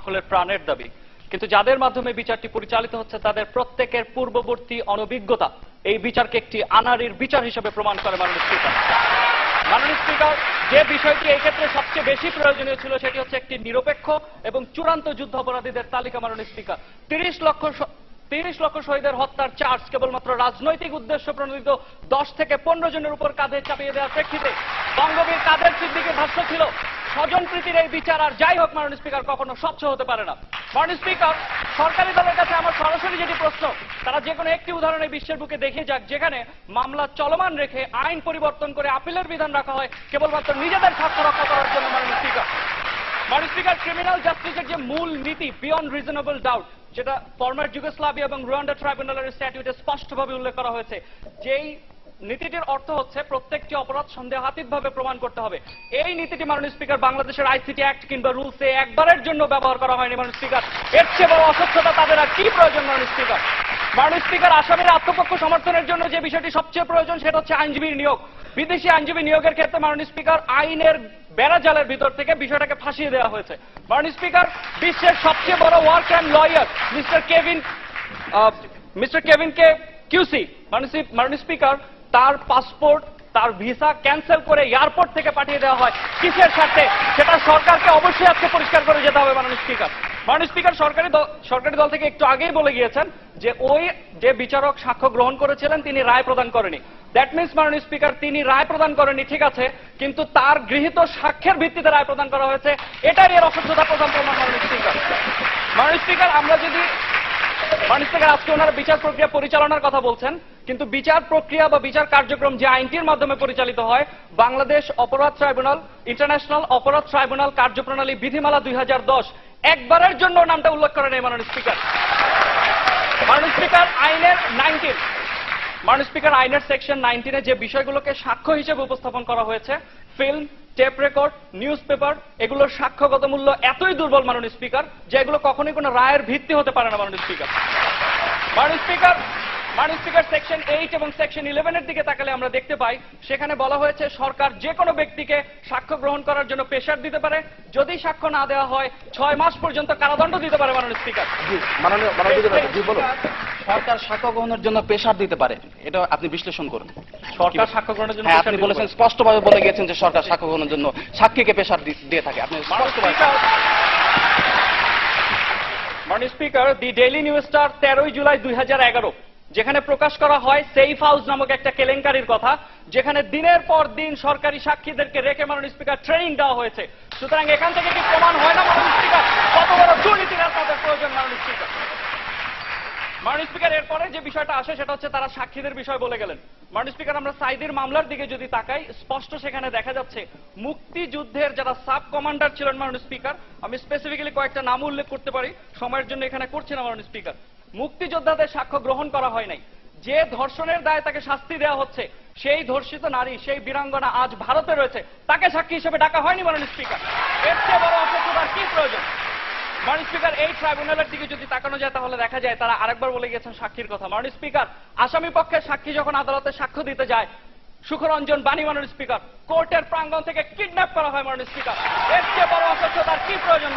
সকলের প্রাণের দাবি, কিন্তু যাদের মাধ্যমে বিচারটি পরিচালিত হচ্ছে তাদের প্রত্যেকের পূর্ববর্তী অনভিজ্ঞতা এই বিচারকে একটি আনাড়ির বিচার হিসেবে প্রমাণ করে মাননীয় স্পিকার। মাননীয় স্পিকার, যে বিষয়টি এই ক্ষেত্রে সবচেয়ে বেশি প্রয়োজনীয় ছিল সেটি হচ্ছে একটি নিরপেক্ষ এবং চূড়ান্ত যুদ্ধ অপরাধীদের তালিকা। মাননীয় স্পিকার, 30 লক্ষ শহীদের হত্যার চার্জ কেবলমাত্র রাজনৈতিক উদ্দেশ্য প্রণোদিত 10 থেকে 15 জনের উপর কাঁধে চাপিয়ে দেওয়ার প্রেক্ষিতে বঙ্গবীর কাদের সিদ্দিকীর ভাষ্য ছিল স্বজনপ্রীতির এই বিচার আর যাই হোক মাননীয় স্পিকার কখনো স্বচ্ছ হতে পারে না। মাননীয় স্পিকার, সরকারি দলের কাছে আমার সরাসরি যেটি প্রশ্ন, তারা যে কোনো একটি উদাহরণে বিশ্বের বুকে দেখিয়ে যাক যেখানে মামলা চলমান রেখে আইন পরিবর্তন করে আপিলের বিধান রাখা হয় কেবলমাত্র নিজেদের স্বার্থ রক্ষা করার জন্য। মাননীয় স্পিকার, ক্রিমিনাল জাস্টিসের যে মূল নীতি বিয়ন্ড রিজনেবল ডাউট, যেটা ফর্মার যুগোস্লাভিয়া এবং রুয়ান্ডা ট্রাইব্যুনালের স্ট্যাটিউটে স্পষ্টভাবে উল্লেখ করা হয়েছে, যেই নীতিটির অর্থ হচ্ছে প্রত্যেকটি অপরাধ সন্দেহাতীতভাবে প্রমাণ করতে হবে। এই নীতিটি মাননীয় স্পিকার বাংলাদেশের আইসিটি অ্যাক্ট কিংবা রুলসে একবারের জন্য ব্যবহার করা হয়নি। মাননীয় স্পিকার, এর চেয়ে বড় অস্বচ্ছতা তাদের আর কি প্রয়োজন? মাননীয় স্পিকার, আসামির আত্মপক্ষ সমর্থনের জন্য যে বিষয়টি সবচেয়ে প্রয়োজন সেটা হচ্ছে আইনজীবীর নিয়োগ। বিদেশি আইনজীবী নিয়োগের ক্ষেত্রে মাননীয় স্পিকার আইনের বেড়াজালের ভিতর থেকে বিষয়টাকে ফাঁসিয়ে দেওয়া হয়েছে। মাননীয় স্পিকার, বিশ্বের সবচেয়ে বড় ওয়ার ক্রাইম লয়ার মিস্টার কেভিনকে কিউসি, মাননীয় স্পিকার, তার পাসপোর্ট, তার ভিসা ক্যান্সেল করে এয়ারপোর্ট থেকে পাঠিয়ে দেওয়া হয় কিসের স্বার্থে? সেটা সরকারকে অবশ্যই আজকে পরিষ্কার করে যেতে হবে। মাননীয় স্পিকার, সরকারি দল থেকে একটু আগেই বলে গিয়েছেন যে ওই যে বিচারক সাক্ষ্য গ্রহণ করেছিলেন তিনি রায় প্রদান করেনি। দ্যাট মিনস মাননীয় স্পিকার, তিনি রায় প্রদান করেনি ঠিক আছে, কিন্তু তার গৃহীত সাক্ষ্যের ভিত্তিতে রায় প্রদান করা হয়েছে, এটাই এর অসচ্ছতা প্রধান প্রমাণ। মাননীয় স্পিকার, আমরা যদি আজকে ওনারা বিচার প্রক্রিয়া পরিচালনার কথা বলছেন, কিন্তু বিচার প্রক্রিয়া বা বিচার কার্যক্রম যে আইনটির মাধ্যমে পরিচালিত হয়, বাংলাদেশ অপরাধ ট্রাইব্যুনাল, ইন্টারন্যাশনাল অপরাধ ট্রাইব্যুনাল কার্যপ্রণালী বিধিমালা 2010 একবারের জন্য নামটা উল্লেখ করে নেই। মাননীয় স্পিকার, আইনের সেকশন 19-এ যে বিষয়গুলোকে সাক্ষ্য হিসেবে উপস্থাপন করা হয়েছে, film, tape record, newspaper, এগুলোর সাক্ষ্যগত মূল্য এতই দুর্বল মাননীয় স্পিকার যে এগুলো কখনোই কোনো রায়ের ভিত্তি হতে পারে না। মাননীয় স্পিকার, সেকশন 8 এবং সেকশন 11-এর দিকে তাকালে আমরা দেখতে পাই সেখানে বলা হয়েছে সরকার যে কোনো ব্যক্তিকে সাক্ষ্য গ্রহণ করার জন্য প্রেসার দিতে পারে, যদি সাক্ষ্য না দেওয়া হয় 6 মাস পর্যন্ত কারাদণ্ড দিতে পারে। মাননীয় স্পিকার, সরকার সাক্ষ্য গ্রহণের জন্য প্রেসার দিতে পারে, এটা আপনি বিশ্লেষণ করুন। সরকার সাক্ষ্য গ্রহণের জন্য আপনি বলেছেন, স্পষ্টভাবে বলে গিয়েছেন যে সরকার সাক্ষ্য গ্রহণের জন্য সাক্ষীকে প্রেসার দিয়ে থাকে। আপনি মাননীয় স্পিকার, দি ডেইলি নিউজ স্টার 13 জুলাই 2011 যেখানে প্রকাশ করা হয় সেফ হাউস নামক একটা কেলেঙ্কারির কথা, যেখানে দিনের পর দিন সরকারি সাক্ষীদেরকে রেখে মাননীয় স্পিকার ট্রেনিং দেওয়া হয়েছে। সুতরাং এখান থেকে কি প্রমাণ হয় না মাননীয় স্পিকার কত বড় দুর্নীতির তাদের প্রয়োজন? মাননীয় স্পিকার, এরপরে যে বিষয়টা আসে সেটা হচ্ছে তারা সাক্ষীদের বিষয় বলে গেলেন। মাননীয় স্পিকার, আমরা সাইদির মামলার দিকে যদি তাকাই, স্পষ্ট সেখানে দেখা যাচ্ছে মুক্তিযুদ্ধের যারা সাব কমান্ডার ছিলেন মাননীয় স্পিকার, আমি স্পেসিফিক্যালি কয়েকটা নাম উল্লেখ করতে পারি, সময়ের জন্য এখানে করছি না মাননীয় স্পিকার, মুক্তিযোদ্ধাদের সাক্ষ্য গ্রহণ করা হয় নাই। যে ধর্ষণের দায়ে তাকে শাস্তি দেওয়া হচ্ছে সেই ধর্ষিত নারী, সেই বীরাঙ্গনা আজ ভারতে রয়েছে, তাকে সাক্ষী হিসেবে ডাকা হয়নি। মাননীয় স্পিকার, এর চেয়ে বড় অসচ্ছতার কি প্রয়োজন? মাননীয় স্পিকার, এই ট্রাইব্যুনালের দিকে যদি তাকানো যায় তাহলে দেখা যায় তারা আরেকবার বলে গেছেন সাক্ষীর কথা। মাননীয় স্পিকার, আসামি পক্ষের সাক্ষী যখন আদালতে সাক্ষ্য দিতে যায়, সুখরঞ্জন বাণী মাননীয় স্পিকার কোর্টের প্রাঙ্গণ থেকে কিডন্যাপ করা হয়। মাননীয় স্পিকার, এর চেয়ে বড় অসচ্ছতার কি প্রয়োজন?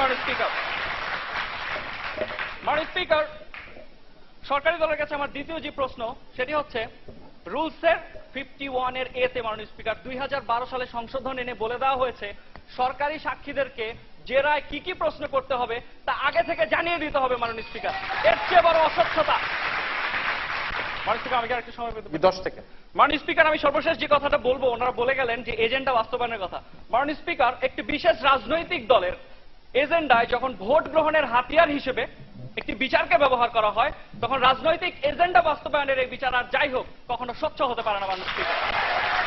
মাননীয় স্পিকার, সরকারি দলের কাছে আমার দ্বিতীয় যে প্রশ্ন সেটি হচ্ছে রুলসের 51-এর এতে মাননীয় স্পিকার 2012 সালে সংশোধন এনে বলে দেওয়া হয়েছে সরকারি সাক্ষীদেরকে যে রায় কি কি প্রশ্ন করতে হবে তা আগে থেকে জানিয়ে দিতে হবে। মাননীয় স্পিকার, এর চেয়ে বড় অস্বচ্ছতা? মাননীয় স্পিকার, আমি আরেকটু সময় পেতে 10 থেকে। মাননীয় স্পিকার, আমি সর্বশেষ যে কথাটা বলবো, ওনারা বলে গেলেন যে এজেন্ডা বাস্তবায়নের কথা। মাননীয় স্পিকার, একটি বিশেষ রাজনৈতিক দলের এজেন্ডায় যখন ভোট গ্রহণের হাতিয়ার হিসেবে একটি বিচারকে ব্যবহার করা হয়, তখন রাজনৈতিক এজেন্ডা বাস্তবায়নের এই বিচার আর যাই হোক কখনো স্বচ্ছ হতে পারে না। মাননীয় স্পিকার,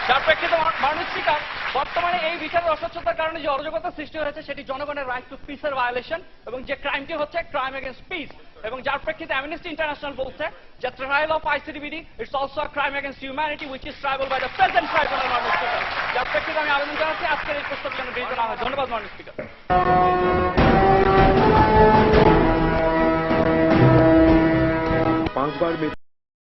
যার প্রেক্ষিতে মাননীয় স্পিকার, বর্তমানে এই বিচারের অস্বচ্ছতার কারণে যে অরাজকতা সৃষ্টি হয়েছে সেটি জনগণের রাইট টু পিসের ভায়োলেশন, এবং যে ক্রাইমটি হচ্ছে ক্রাইম এগেইনস্ট পিস, এবং যার প্রেক্ষিতে অ্যামনেস্টি ইন্টারন্যাশনাল বলছে যে trial of ICTBD it's also a crime against humanity which is triable by the present tribunal. মাননীয় স্পিকার, যার প্রেক্ষিতে আমি আবেদন জানাচ্ছি আজকের এই প্রস্তাব যেন গৃহীত না হয়। ধন্যবাদ মাননীয় স্পিকার। 5 বার